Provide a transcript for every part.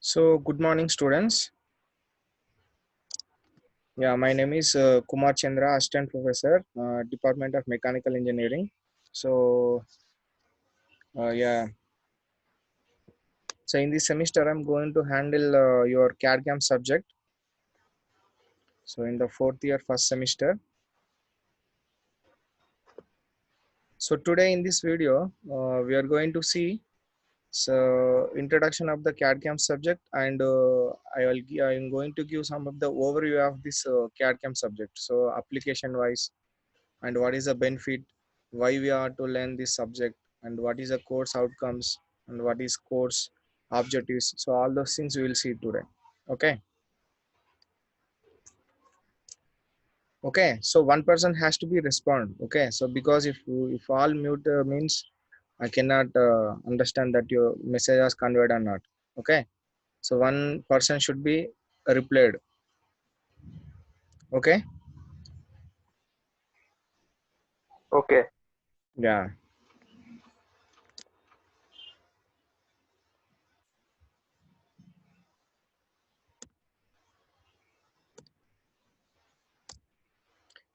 So, good morning, students. Yeah, my name is Kumar Chandra, Assistant Professor, Department of Mechanical Engineering. So, yeah, so in this semester, I'm going to handle your CAD/CAM subject. So, in the fourth year, first semester. So, today in this video, we are going to see introduction of the CAD/CAM subject, and I am going to give some of the overview of this CAD/CAM subject. So, application wise, and what is the benefit, why we are to learn this subject, and what is the course outcomes, and what is course objectives. So all those things we will see today. Okay, so one person has to be respond. Okay, so because if all mute means I cannot understand that your message was conveyed or not. Okay, so one person should be replied. Okay. Okay. Yeah.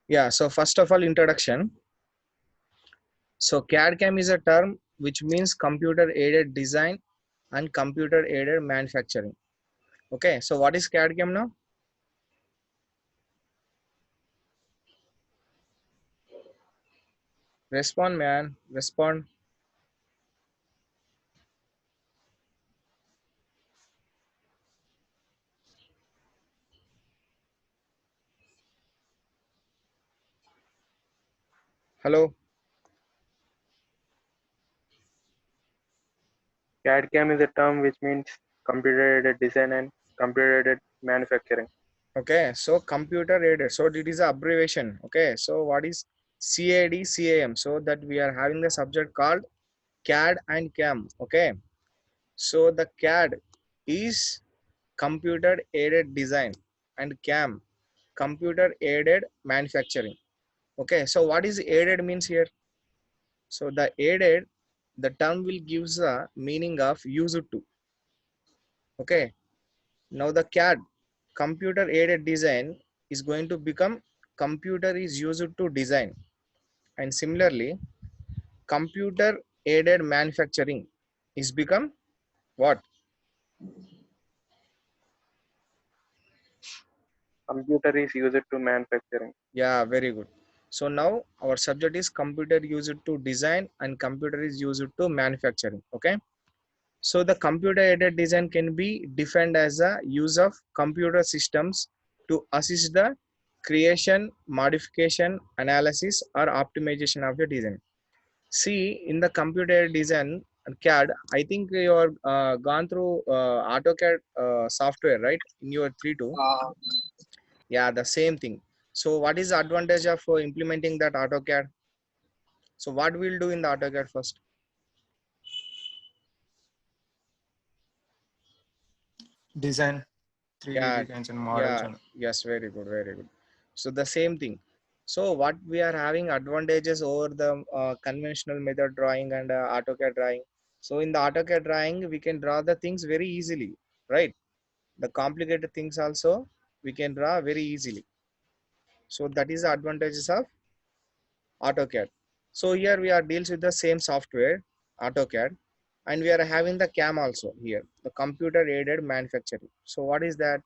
Yeah, so first of all, introduction. So CAD/CAM is a term which means computer aided design and computer aided manufacturing. Okay, so what is CAD/CAM now? Respond, man, respond. Hello. CAD/CAM is a term which means computer-aided design and computer-aided manufacturing. Okay, so computer aided. So it is a abbreviation. Okay, so what is CAD/CAM? So that we are having the subject called CAD and CAM. Okay, so the CAD is computer aided design and CAM computer aided manufacturing. Okay, so what is aided means here? So the aided, the term will gives the meaning of used to. Okay, now the CAD computer aided design is going to become computer is used to design, and similarly computer aided manufacturing is become what? Computer is used to manufacturing. Yeah, very good. So now our subject is computer used to design and computer is used to manufacturing. Okay. So the computer aided design can be defined as a use of computer systems to assist the creation, modification, analysis, or optimization of the design. See, in the computer design CAD, I think you are gone through AutoCAD software, right? In your 3.2. Yeah, the same thing. So what is the advantage of implementing that AutoCAD? So what we'll do in the AutoCAD first? Design 3D Yeah, designs and models yeah, and yes, very good, very good. So the same thing. So what we are having advantages over the conventional method drawing and AutoCAD drawing. So in the AutoCAD drawing, we can draw the things very easily, right? The complicated things also we can draw very easily. So that is the advantages of AutoCAD. So here we are deals with the same software, AutoCAD, and we are having the CAM also here, the computer aided manufacturing. So what is that?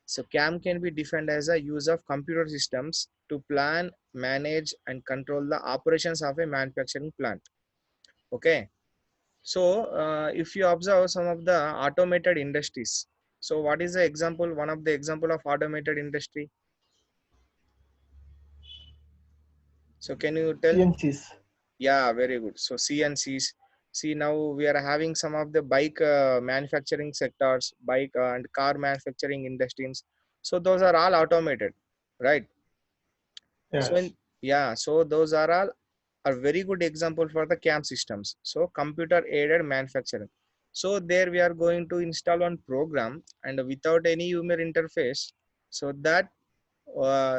So CAM can be defined as a use of computer systems to plan, manage, and control the operations of a manufacturing plant. Okay. So if you observe some of the automated industries, so what is the example? One of the example of automated industry. So can you tell? CNCs. Yeah, very good. So CNCs. See, now we are having some of the bike manufacturing sectors, bike and car manufacturing industries. So those are all automated, right? So Yes. yeah, so those are all a very good example for the CAM systems. So computer aided manufacturing. So there we are going to install one program and without any human interface. So that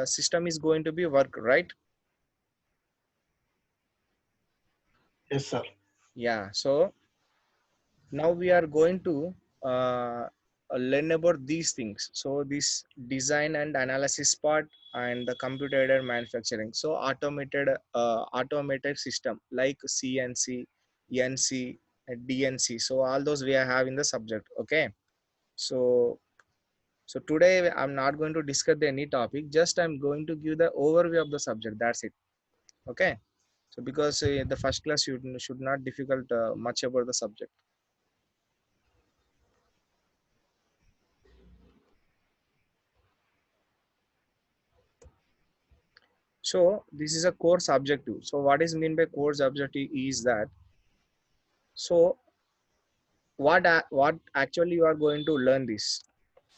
system is going to be work, right? Yes, sir. Yeah. So now we are going to uh, learn about these things. So this design and analysis part and the computer aided manufacturing. So automated system like CNC, NC, DNC. So all those we are having the subject. Okay. So today I'm not going to discuss any topic. Just I'm going to give the overview of the subject. That's it. Okay. So because the first class should not difficult much about the subject. So this is a course objective. So what is mean by course objective is that, so what actually you are going to learn this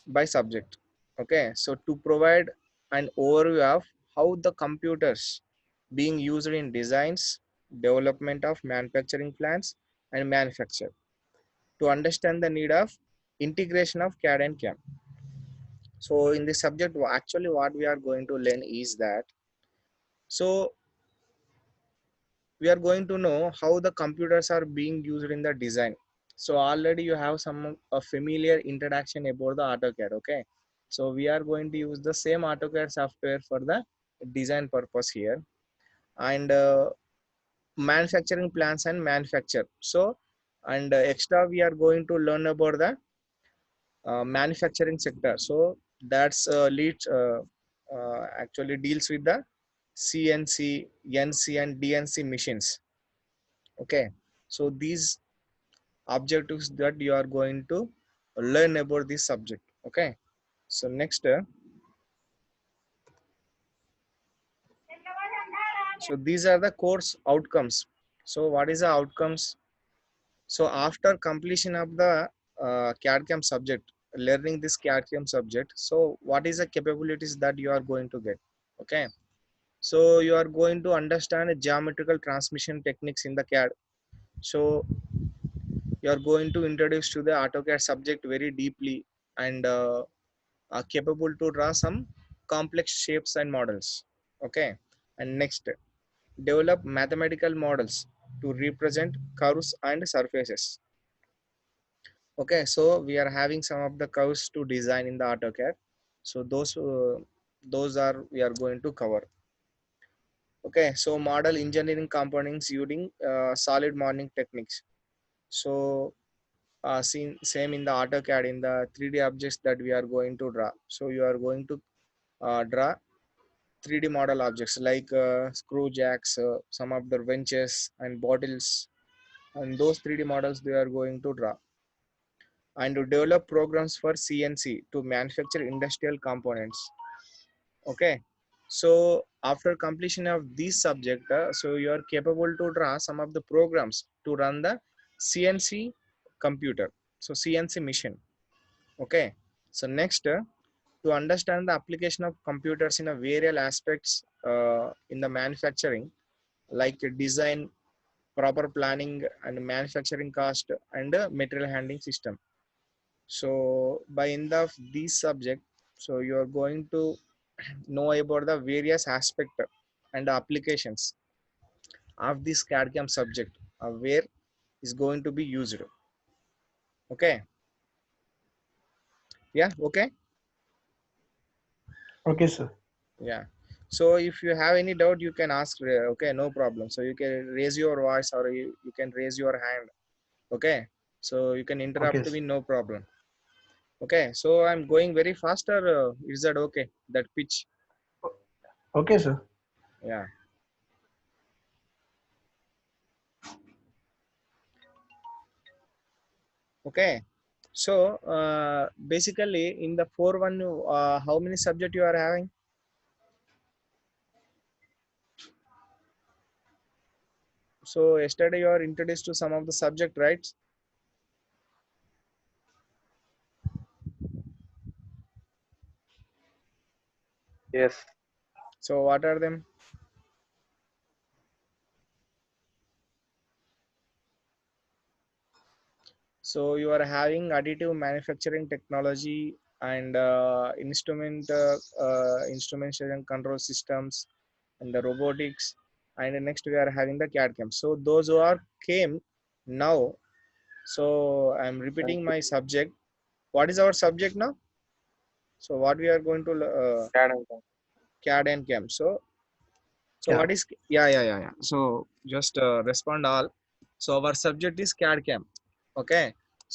by subject. Okay, so to provide an overview of how the computers being used in designs, development of manufacturing plants and manufacture, to understand the need of integration of CAD and CAM. So in this subject, actually what we are going to learn is that, so we are going to know how the computers are being used in the design. So already you have some a familiar introduction about the AutoCAD. Okay, so we are going to use the same AutoCAD software for the design purpose here, and manufacturing plants and manufacture. So and extra we are going to learn about the manufacturing sector. So that's leads actually deals with the CNC, NC and DNC machines. Okay, so these objectives that you are going to learn about this subject. Okay, so next so these are the course outcomes. So what is the outcomes? So after completion of the CAD CAM subject, learning this CAD CAM subject, so what is the capabilities that you are going to get? Okay, so you are going to understand geometrical transmission techniques in the CAD. So you are going to introduce to the AutoCAD subject very deeply, and are capable to draw some complex shapes and models. Okay, and next, develop mathematical models to represent curves and surfaces. Okay, so we are having some of the curves to design in the AutoCAD. So those are we are going to cover. Okay, so model engineering components using solid modeling techniques. So same in the AutoCAD, in the 3D objects that we are going to draw. So you are going to draw 3D model objects like screw jacks, some of the wrenches and bottles, and those 3D models they are going to draw. And to develop programs for CNC to manufacture industrial components. Okay, so after completion of this subject, so you are capable to draw some of the programs to run the CNC computer, so CNC machine. Okay, so next, to understand the application of computers in a various aspects in the manufacturing, like design, proper planning and manufacturing cost, and material handling system. So by end of this subject, so you are going to know about the various aspect and applications of this CAD CAM subject, where is going to be used. Okay, yeah, okay, Okay, sir. yeah. So if you have any doubt, you can ask. Okay, no problem. So you can raise your voice, or you can raise your hand. Okay, so you can Okay, interrupt sir. me, no problem. Okay, so I'm going very faster. Is that okay? That pitch? Okay, sir. Yeah. Okay. So basically, in the 4-1, how many subject you are having? So yesterday you are introduced to some of the subject, right? Yes. So what are them? So you are having additive manufacturing technology and instrumentation control systems and the robotics. And next we are having the CAD CAM. So those who are came now. So I'm repeating my subject. what is our subject now? So what we are going to CAD and CAM. CAD and CAM. So Yeah. what is yeah. So just respond all. So our subject is CAD CAM. Okay.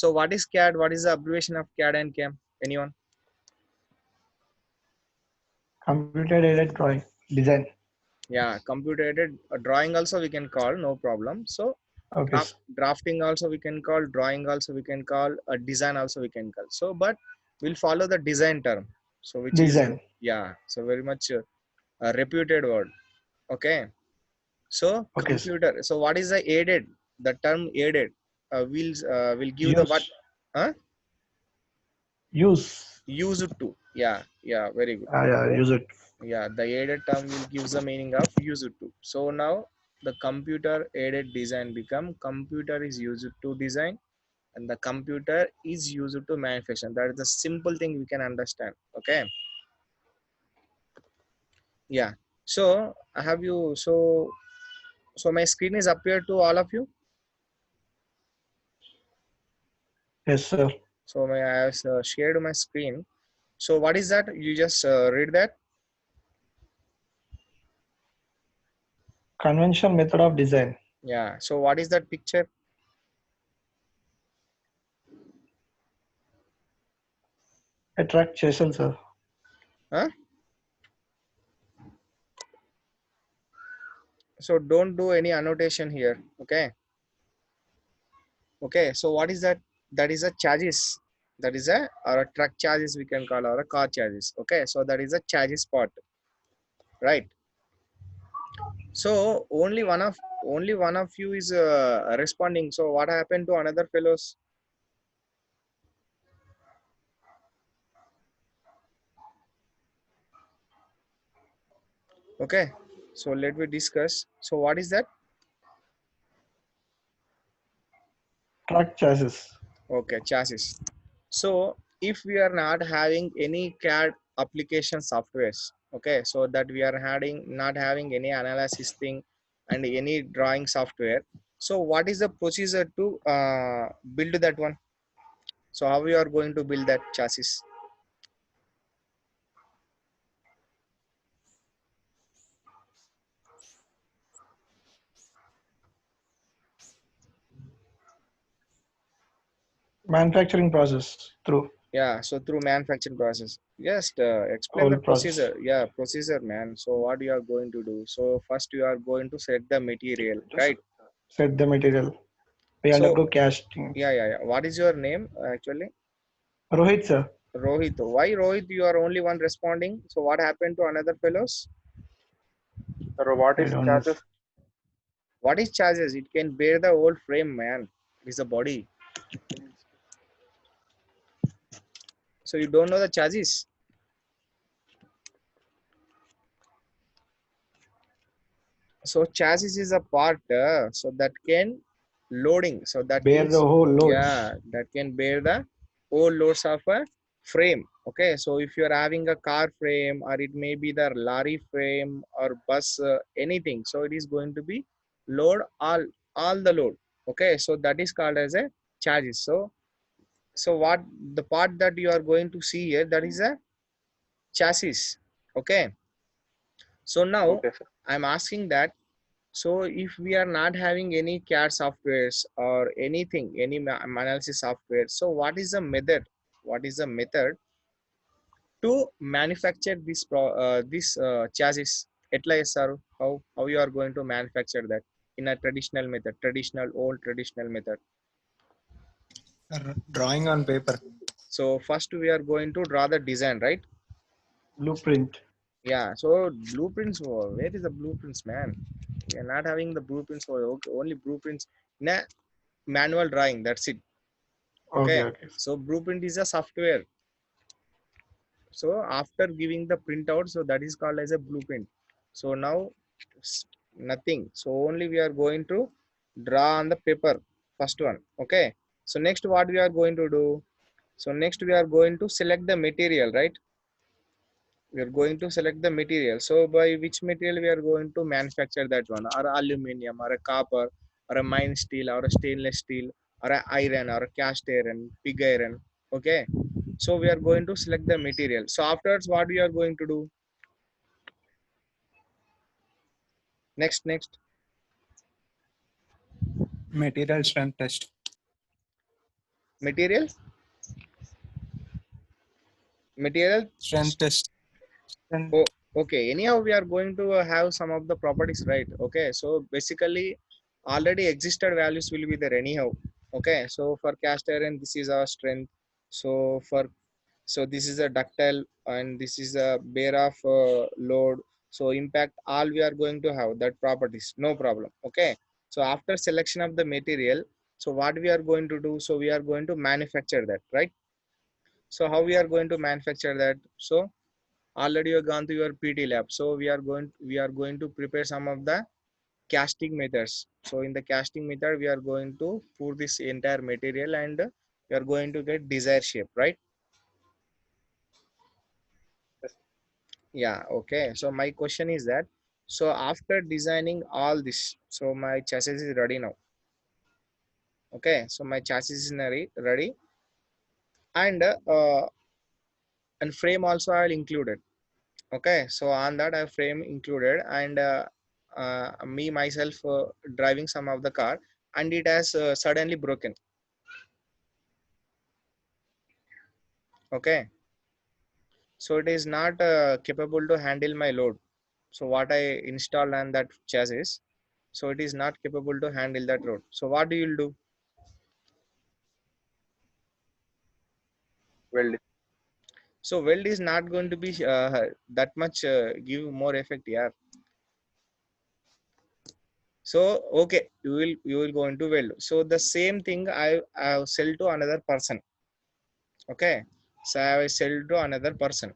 So what is CAD? What is the abbreviation of CAD and CAM? Anyone? Computer aided drawing design. Yeah, computer aided drawing also we can call, no problem. So Okay, sir. drafting also we can call, drawing also we can call, design also we can call. So but we'll follow the design term. So which is Design. yeah, so very much a reputed word. Okay. So Okay, sir. computer. So what is the aided? The term aided will give the what? Use. Huh? Use. Used to. Yeah, very good. Yeah, So, use it. yeah, the aided term will give the meaning of used to. So now the computer aided design become computer is used to design and the computer is used to manufacture. That is the simple thing we can understand. Okay. Yeah. So I have you. So my screen is appeared to all of you. Yes, sir. So I have shared my screen. So what is that? You just read that. Conventional method of design. Yeah. So what is that picture? A track chisel, sir. Huh? So don't do any annotation here. Okay. Okay. So what is that? That is a charges. That is a or a truck charges we can call or a car charges. Okay. So that is a charges part, right? So only one of you is responding. So what happened to another fellows? Okay. So let me discuss. So what is that? Track chassis. Okay, chassis. So if we are not having any CAD application softwares, okay, so that we are having not having any analysis thing and any drawing software, so what is the procedure to build that one? So how we are going to build that chassis? Manufacturing process through Yeah, so through manufacturing process. Just explain whole the process. procedure. Yeah, procedure, man. So what you are going to do? So first you are going to select the material, Just right? set the material. We So undergo casting. yeah. What is your name actually? Rohit, sir. Rohit. Why Rohit? You are only one responding. So what happened to another fellows? Sir, what I is don't know. charges? What is charges? It can bear the whole frame, man. It is a body. So you don't know the charges. So chassis is a part so that can loading. So that Bear the means whole yeah, loads. that can bear the whole loads of a frame. Okay, so if you are having a car frame or it may be the lorry frame or bus anything, so it is going to be load all the load. Okay, so that is called as a charges. So what the part that you are going to see here, that is a chassis. Okay, so now Okay, sir. I'm asking that, so if we are not having any CAD softwares or anything, any analysis software, so what is the method? What is the method to manufacture this chassis? ఎట్లా చేస్తారు? How you are going to manufacture that in a traditional method, old traditional method? Drawing on paper. So first we are going to draw the design, right? Blueprint. Yeah. So blueprints. Where is the blueprints, man? We are not having the blueprints. Only blueprints. Nah, manual drawing. That's it. Okay. Okay. So blueprint is a software. So after giving the printout, so that is called as a blueprint. So now nothing. So only we are going to draw on the paper. First one. Okay. So next what we are going to do? So next we are going to select the material, right? We are going to select the material. So by which material we are going to manufacture that one? Or aluminum or a copper or a mine steel or a stainless steel or a iron or a cast iron, pig iron. Okay, so we are going to select the material. So afterwards, what we are going to do? Next. Material strength test. Material Strength test. Strength. Oh, okay. Anyhow, we are going to have some of the properties, right? Okay. So basically, already existed values will be there anyhow. Okay. So for cast iron, this is our strength. So this is a ductile and this is a bear of load. So impact, all we are going to have that properties. No problem. Okay. So after selection of the material, so what we are going to do? So we are going to manufacture that, right? So how we are going to manufacture that? So already you have gone through your PT lab, so we are going to prepare some of the casting methods. So in the casting method we are going to pour this entire material and we are going to get desired shape, right? Yes. Yeah, okay. So my question is that, so after designing all this, so my chassis is ready now. Okay, so my chassis is ready, and frame also I'll include it. Okay, so on that I have frame included, and me myself driving some of the car, and it has suddenly broken. Okay, so it is not capable to handle my load. So what I installed on that chassis, so it is not capable to handle that load. So what do you do? Weld it. So weld is not going to be that much give more effect, yeah. So okay, you will go into weld. So the same thing I sell to another person. Okay, so I will sell to another person.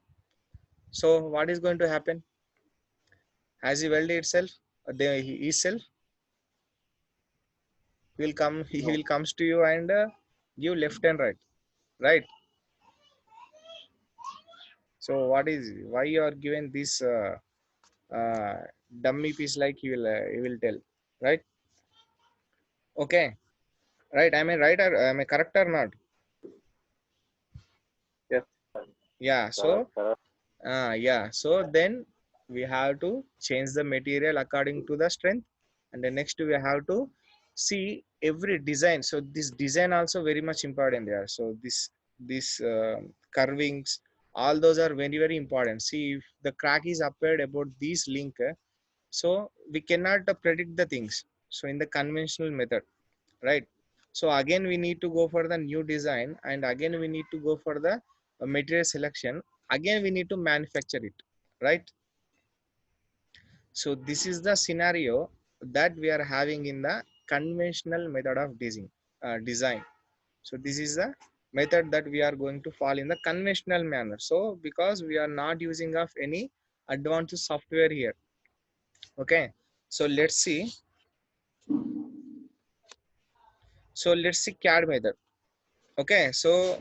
So what is going to happen? As he weld itself, he self will come. He No. will comes to you and give left and right, right? So what is why you are given this uh, dummy piece, like he will tell, right? Okay, right. Am I right or am I correct or not? Yes. Yeah. So yeah. So then we have to change the material according to the strength, and then next we have to see every design. So this design also very much important there. So this curvings, all those are very important. See if the crack is appeared about this link, so we cannot predict the things. So in the conventional method, right? So again we need to go for the new design, and again we need to go for the material selection. Again we need to manufacture it, right? So this is the scenario that we are having in the conventional method of design. So this is the method that we are going to follow in the conventional manner. So because we are not using of any advanced software here. Okay, so let's see. So let's see CAD method. Okay, so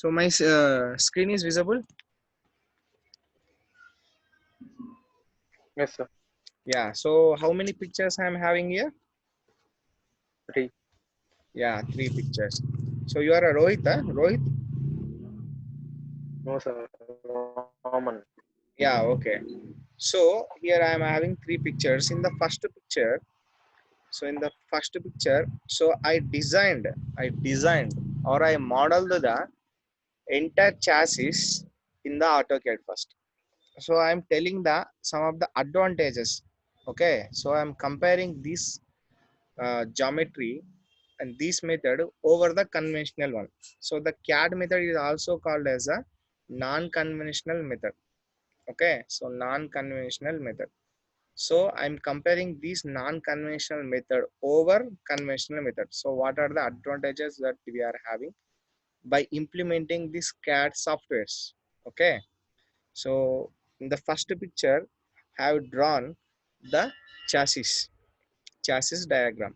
my screen is visible. Yes, sir. Yeah, so how many pictures I'm having here? 3. Yeah, 3 pictures. So you are a Rohit, huh? Rohit? No, sir. Common. Yeah, okay. So here I am having 3 pictures. In the first picture, so I designed or I modeled the entire chassis in the AutoCAD first. So I'm telling the some of the advantages. Okay, so I'm comparing this geometry and this method over the conventional one. So the CAD method is also called as a non-conventional method. Okay, so non-conventional method. So I'm comparing this non-conventional method over conventional method. So what are the advantages that we are having by implementing this CAD softwares? Okay, so in the first picture, I have drawn the chassis diagram.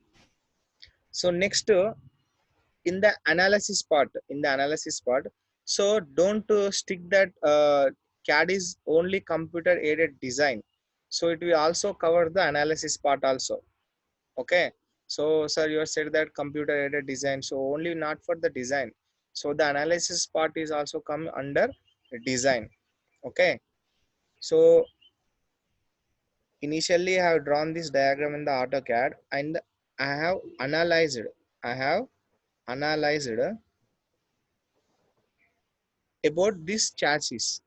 So next, in the analysis part, so don't stick that CAD is only computer aided design. So it will also cover the analysis part also. Okay, so sir, you have said that computer aided design, so only not for the design. So the analysis part is also come under design. Okay, so initially I have drawn this diagram in the AutoCAD, and I have analyzed about this chassis.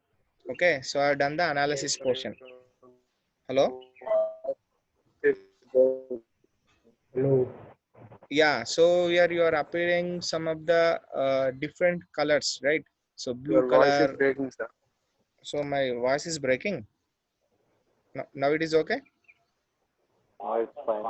Okay, so I have done the analysis portion. Hello. Hello. Yeah, so here you are appearing some of the different colors, right? So blue Your voice is color. breaking, sir. So my voice is breaking. Now it is okay. Oh, it's fine.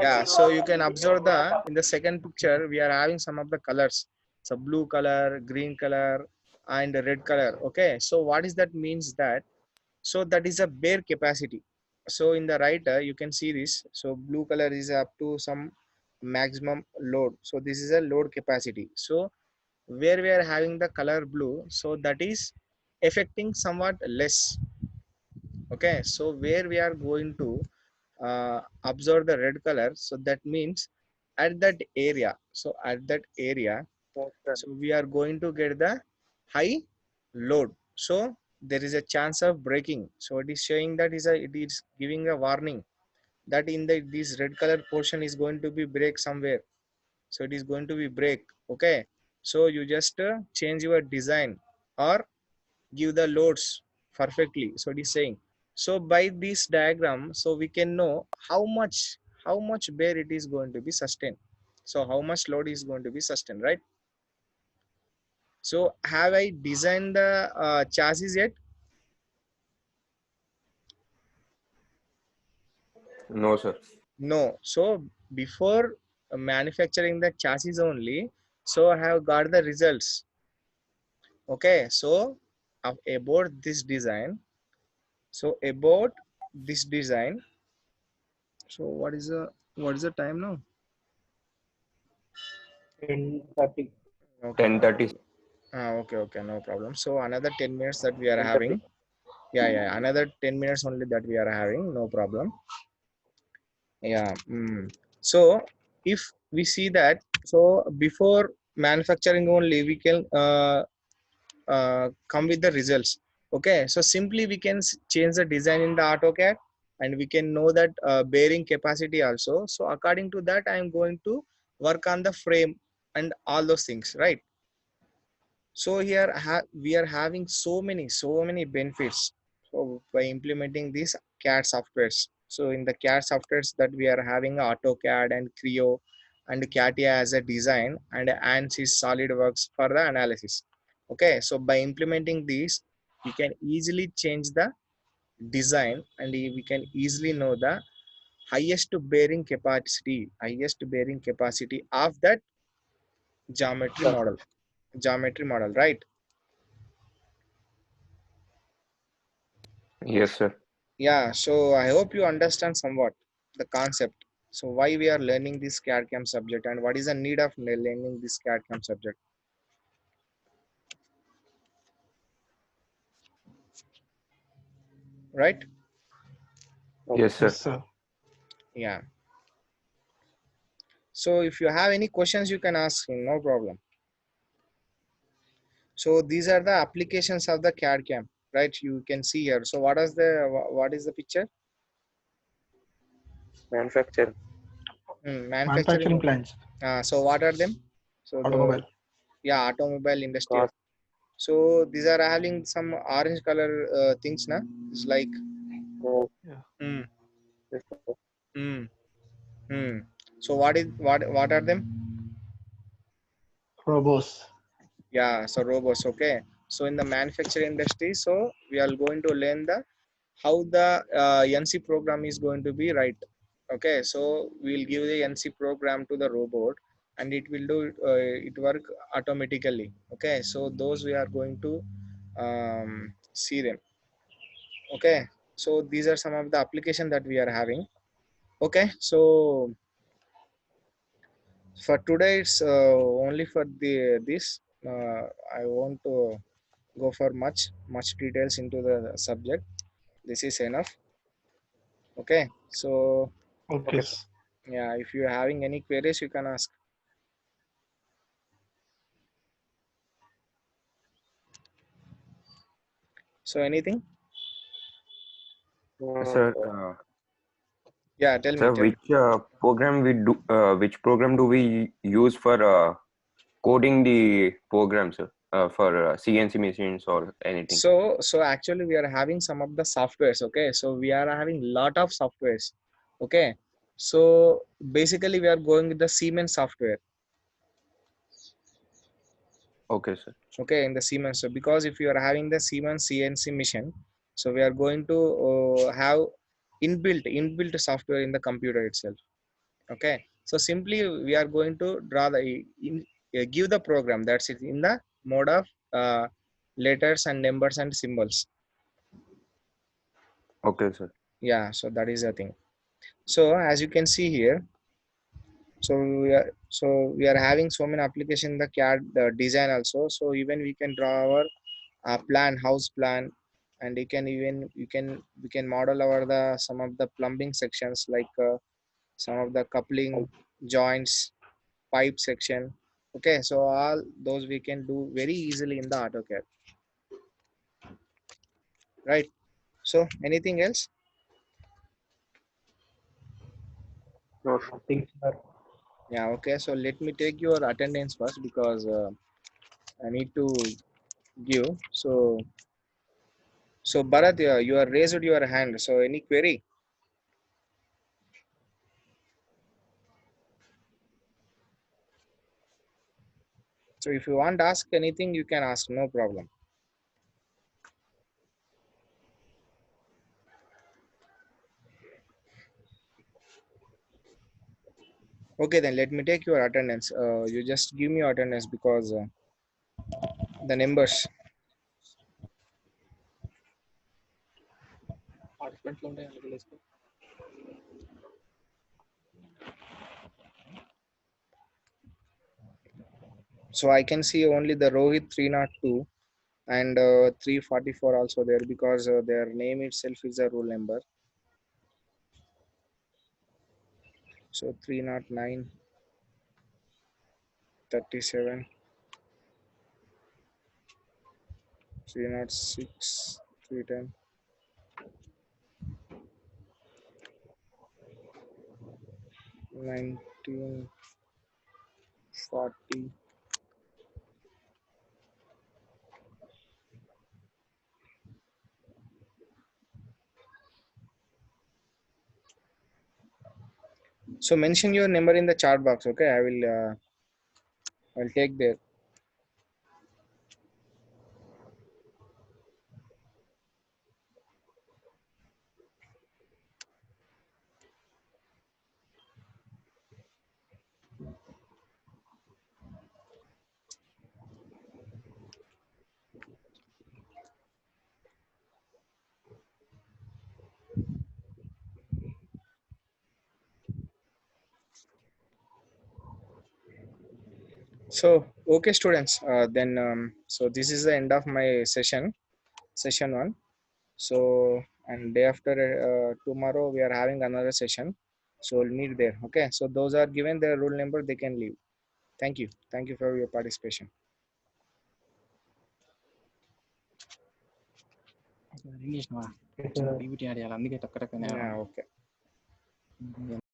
Yeah, so you can observe the in the second picture we are having some of the colors. So blue color, green color, and red color. Okay, so what is that means that? So that is a bare capacity. So in the right you can see this. So blue color is up to some maximum load. So this is a load capacity. So where we are having the color blue, so that is affecting somewhat less. Okay, so where we are going to observe the red color, so that means at that area, so at that area, Okay. so we are going to get the high load. So there is a chance of breaking. So it is showing that it is giving a warning that in the this red color portion is going to be break somewhere. So it is going to be break. Okay, so you just change your design or give the loads perfectly. So it is saying, so by this diagram, so we can know how much bear it is going to be sustained. So how much load is going to be sustained, right? So have I designed the chassis yet? No, sir. No. So before manufacturing the chassis only, so I have got the results. Okay, so about this design, so about this design, so what is the time now? 10:30. Okay, 10:30. okay, no problem. So another 10 minutes that we are having. Yeah, another 10 minutes only that we are having, no problem. Yeah. So if we see that, so before manufacturing only, we can come with the results. Okay, so simply we can change the design in the AutoCAD, and we can know that bearing capacity also. So according to that, I am going to work on the frame and all those things, right? So here we are having so many benefits, so by implementing these CAD softwares. So in the CAD softwares that we are having AutoCAD and Creo and CATIA as a design, and ANSYS SolidWorks for the analysis. Okay, so by implementing these, we can easily change the design, and we can easily know the highest bearing capacity of that geometry Sir. model right? Yes, sir. Yeah, so I hope you understand somewhat the concept. So why we are learning this CAD CAM subject, and what is the need of learning this CAD CAM subject, right? Yes, Okay. sir. Yes, sir. Yeah. So if you have any questions, you can ask him, no problem. So these are the applications of the CAD CAM, right? You can see here. So what is the picture? Manufacturing. Manufacturing. Manufacturing plants, So what are them? So the, automobile. yeah, automobile industry. Cost. So these are having some orange color things, na? It's like. Oh, Yeah. Mm, yes, sir. mm, mm. So what are them? Robots. Yeah, so robots. Okay. So in the manufacturing industry, so we are going to learn the how the NC program is going to be right. Okay, so we'll give the NC program to the robot, and it will do it work automatically. Okay, so those we are going to see them. Okay, so these are some of the application that we are having. Okay, so for today it's only for the this. I want to go for much details into the subject. This is enough. Okay, so Okay. Okay, sir. yeah, if you're having any queries, you can ask. So anything? Sir, Yeah, tell me. sir, Tell me. which program do we use for coding the program, sir? For CNC machines or anything? So actually we are having some of the softwares. Okay, so we are having lot of softwares. Okay, so basically we are going with the Siemens software. Okay, sir. Okay, in the Siemens. So because if you are having the Siemens CNC machine, so we are going to have inbuilt software in the computer itself. Okay, so simply we are going to draw the give the program, that's it, in the mode of letters and numbers and symbols. Okay, sir. Yeah, so that is the thing. So as you can see here, so we are having so many applications in the CAD design also. So even we can draw our plan, house plan, and we can model over the some of the plumbing sections, like some of the coupling joints, pipe section. Okay, so all those we can do very easily in the AutoCAD, right? So anything else? No, sir. Nothing, sir. Yeah, okay, so let me take your attendance first, because I need to give. So Bharat, you are raised your hand, so any query? So if you want to ask anything, you can ask, no problem. Okay, then let me take your attendance. You just give me your attendance, because the numbers. So I can see only the Rohit 302 and 344 also there, because their name itself is a rule number. So 309, 37, 306, 310, 19, 40. So mention your number in the chat box. Okay, I'll take there. So okay, students, then so this is the end of my session one. So, and day after tomorrow we are having another session, so we'll meet there. Okay, so those are given their rule number, they can leave. Thank you for your participation. Yes, sir. Yeah, okay.